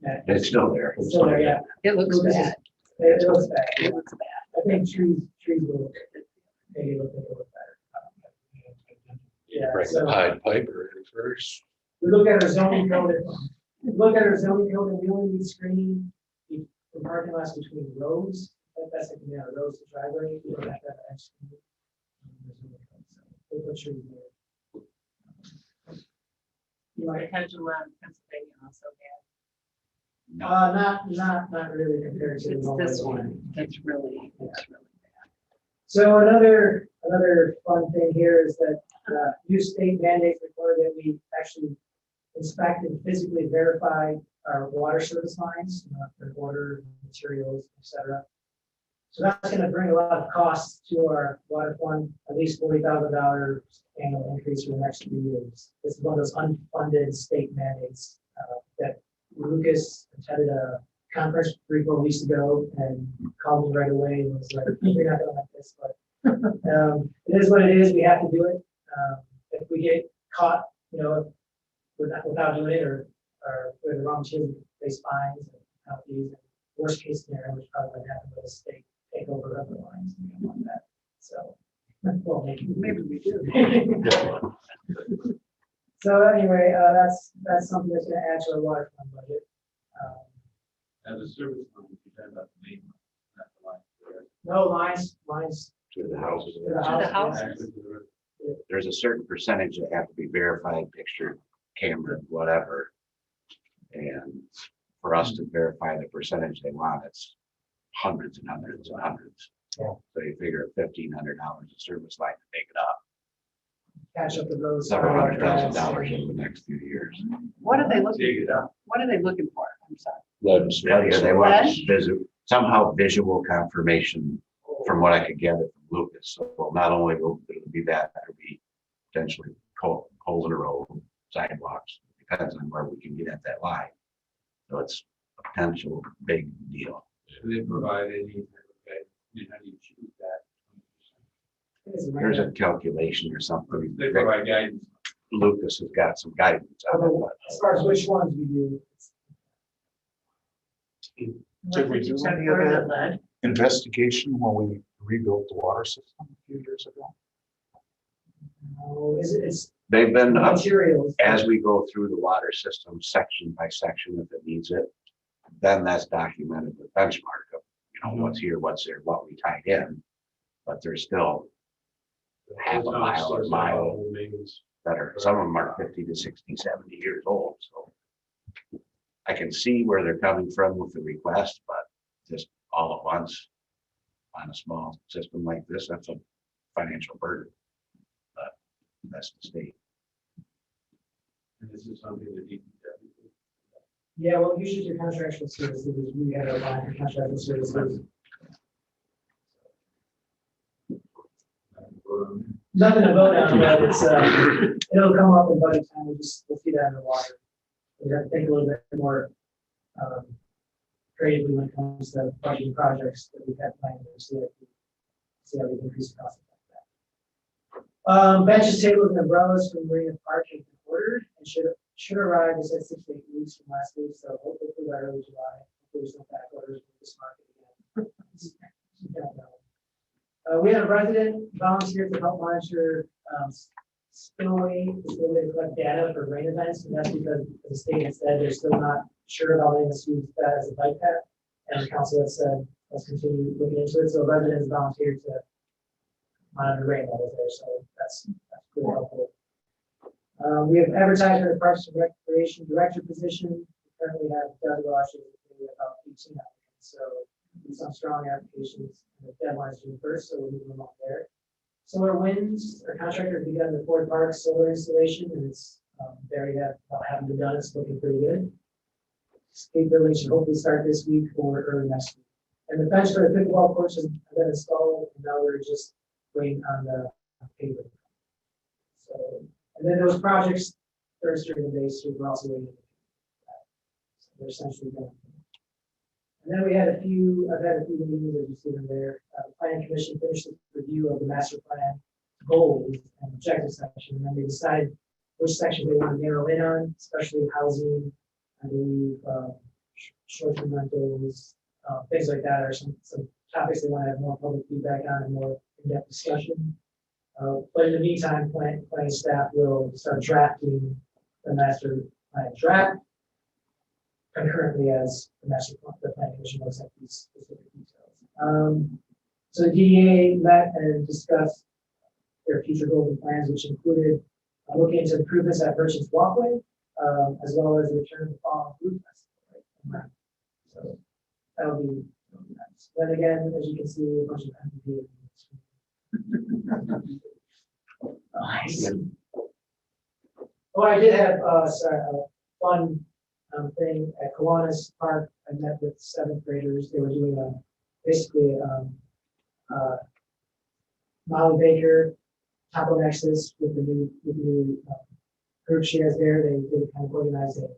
there. It's still there. It's still there, yeah. It looks bad. It looks bad. It looks bad. I think trees will maybe look a little better. Yeah, Bring the so Pied Piper in first. we look at our zoning code, and we only need screening the parking lots between roads. That's like, yeah, roads to driveway. We don't have to have an extra. We'll put trees there. You might, Potential on Pennsylvania also not really compared to. It's the this normal one. That's really bad. So another fun thing here is that new state mandates require that we actually inspect and physically verify our water service lines, for water, materials, etc. So that's going to bring a lot of costs to our water fund, at least $40,000 annual increase for the next 3 years. This is one of those unfunded state mandates that Lucas attended a conference 3-4 weeks ago and called me right away and was like, "You're not going to like this," but it is what it is. We have to do it. If we get caught, without doing it or with the wrong materials, we face fines and penalties. Worst case scenario, which probably would happen with a state takeover of the lines. We don't want that. So, well, maybe we do. So anyway, that's something that's going to add to our water fund budget. As a service line, you talk about the main line, not the line. correct? No lines To the houses. to the To the house. house. Access to the road. There's a certain percentage that have to be verified, pictured, camera, whatever. And for us to verify the percentage they want, it's hundreds and hundreds and hundreds. Yeah. So you figure $1,500 a service line to take it up, Catch up the roads. several $100,000 in the next few years. What are they looking, Dig it up. what are they looking for? I'm sorry. Yeah, they want Lead? somehow visual confirmation from what I could gather from Lucas. So not only will it be that, there'll be potentially holes in the road, sidewalks, depends on where we can get at that line. So it's a potential big deal. Do they provide any type of guidance? How do you choose that? There's a calculation or something. They provide guidance. Lucas has got some guidance on it, but As far as which ones we do. Did we do any of that investigation when we rebuilt the water system a few years ago? No, it's they've been, materials. as we go through the water system section by section, if it needs it, then that's documented with benchmark of, what's here, what's there, what we tied in. But there's still half a mile or mile that are, some of them are 50 to 60, 70 years old, so. I can see where they're coming from with the request, but just all at once on a small system like this, that's a financial burden. But that's the state. And this is something that DPW. Yeah, well, usually your contractual services, we have a line for contractual services. Nothing to vote on, but it's, it'll come up in budget time. We'll see that in the water. We have to think a little bit more creatively when it comes to budgeting projects that we've had planned to see how we increase the cost of that. Benches, tables, and umbrellas from Marina Park have been ordered and should arrive, they said 6 to 8 weeks from last week, so hopefully by early July. Hopefully there's no back orders with this market again. We had a resident volunteer to help monitor spillway to collect data for rain events, and that's because the state has said they're still not sure about letting us use that as a bike path. And the council has said, let's continue looking into it. So residents volunteered to monitor rain levels there, so that's really helpful. We have advertised for the Parks and Recreation Director position. We currently have Doug Rosh, about 18 applicants, so some strong applications. The deadline is June 1st, so we'll move them up there. Solar Winds, our contractor begun the Ford Park solar installation, and it's there you have about having been done. It's looking pretty good. Skate building should hopefully start this week or early next week. And the fence for the pickleball courts has been installed, and now we're just waiting on the paper. So, and then those projects, Third Street and Bay Street, we're also waiting. So they're essentially done. And then we had I've had a few meetings, as you see them there. The Planning Commission finished the review of the master plan goals and objective section, and then they decided which section they want to narrow in on, especially housing, I believe, short-term rentals, things like that are some topics they want to have more public feedback on and more in-depth discussion. But in the meantime, planning staff will start drafting the master plan draft concurrently as the planning commission looks at these specific details. So the DEA met and discussed their future goals and plans, which included looking into improvements at Merchants Walkway, as well as the return of the Fall Food Festival. Right? So that'll be nice. Then again, as you can see, a bunch of MVP Oh, I did have, sorry, a fun thing at Kiwanis Park. I met with 7th graders. They were doing basically Molly Baker, Taco Nexus with the new group she has there. They kind of organized a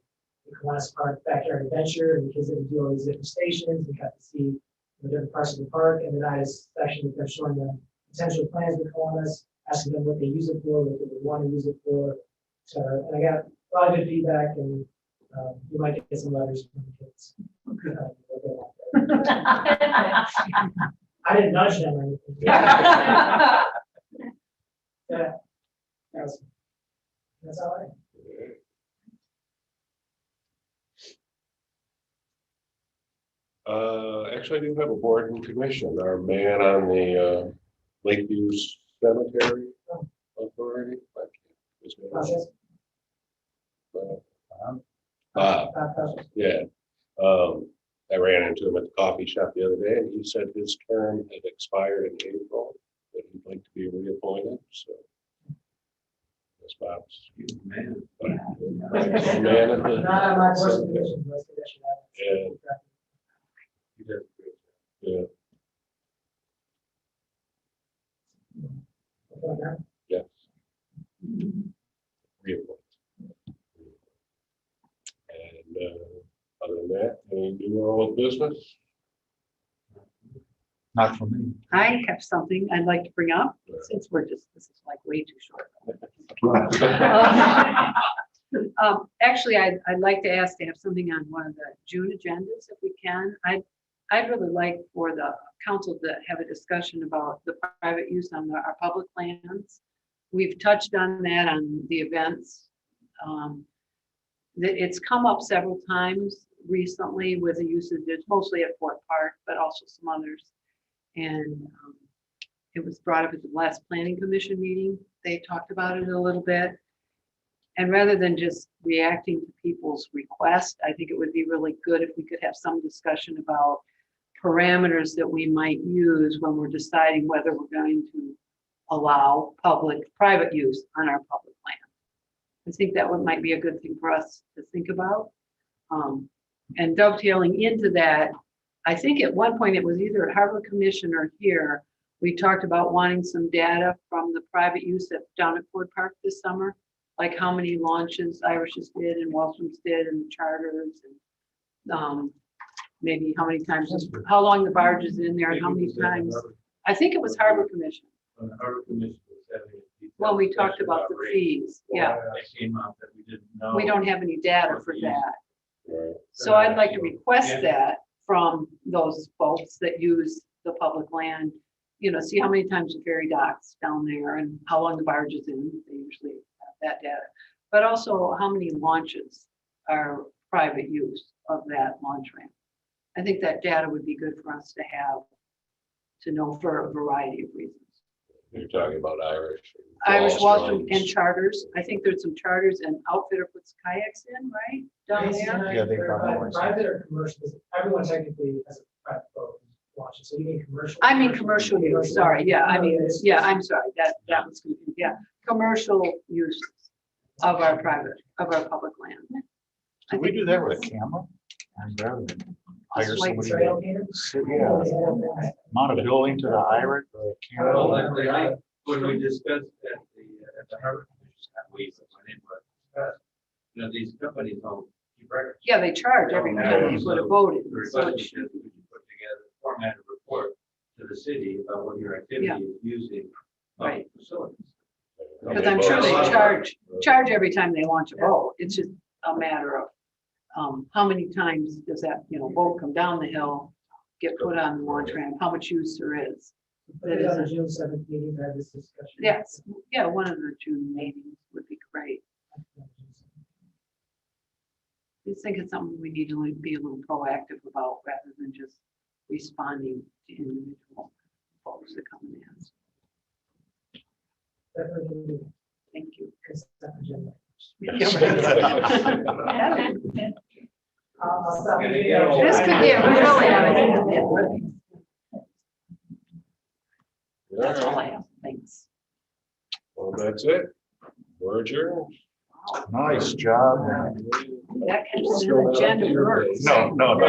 Kiwanis Park backyard adventure, and the kids had to do all these different stations and got to see the different parts of the park. And then I was actually showing them potential plans with Kiwanis, asking them what they use it for, what they would want to use it for. So, and I got a lot of good feedback, and you might get some letters from the kids. What they want there. I didn't nudge them or anything. Yeah, that's all right. Actually, I do have a board and commission. Our man on the Lakeview Cemetery Authority. His name is Bob. Yeah. I ran into him at the coffee shop the other day, and he said his term had expired in April, but he'd like to be reappointed, so. That's Bob's man. Man of the. Not on my board commission, but Yeah. He does a great job. Yeah. Yes. Reappointed. And other than that, any new or old business? Not for me. I have something I'd like to bring up, since this is like way too short. Actually, I'd like to ask to have something on one of the June agendas if we can. I'd really like for the council to have a discussion about the private use on our public lands. We've touched on that on the events. It's come up several times recently with the usage. It's mostly at Fort Park, but also some others. And it was brought up at the last planning commission meeting. They talked about it a little bit. And rather than just reacting to people's requests, I think it would be really good if we could have some discussion about parameters that we might use when we're deciding whether we're going to allow private use on our public land. I think that might be a good thing for us to think about. And dovetailing into that, I think at one point it was either at Harbor Commission or here, we talked about wanting some data from the private use down at Ford Park this summer, like how many launches Irish's did and Wellstrom's did and the charters, and maybe how many times, how long the barge is in there and how many times. I think it was Harbor Commission. When the Harbor Commission was having a detailed Well, we talked discussion about the fees, yeah. It came up that we didn't know. We don't have any data for that. Right. So I'd like to request that from those folks that use the public land, see how many times the ferry docks down there and how long the barge is in. They usually have that data. But also how many launches are private use of that launch ramp. I think that data would be good for us to have, to know for a variety of reasons. You're talking about Irish. Irish Wellstrom Walstroms. and charters. I think there's some charters and Outfitter puts kayaks in, right? Down there. Yeah, they probably- Private or commercial, everyone technically has a private boat launches, so you mean commercial. I mean, commercial use, sorry, yeah, I'm sorry, that was confusing, yeah. Commercial use of our public land. Can we do that with a camera? And rather than hire Just like somebody to, yeah, mount a building to the Irish or a Well, camera. when we discussed at the Harbor Commission, these companies don't keep records. Yeah, they charge every time you put a boat in. The So request is that we put together a formatted report to the city about what your activity is using Right. facilities. Because I'm sure they charge every time they launch a boat. It's just a matter of how many times does that, boat come down the hill, get put on the launch ramp, how much use there is. Put it on the June 7th meeting, to have this discussion. Yes, yeah, one of the June meetings would be great. I just think it's something we need to be a little proactive about rather than just responding to individual folks that come and ask. Definitely. Thank you. Consent agenda. I'll stop. This could be a really, That's all I have. Thanks. Well, that's it. We're adjourned. Nice job. That kind of agenda works. No, no, no.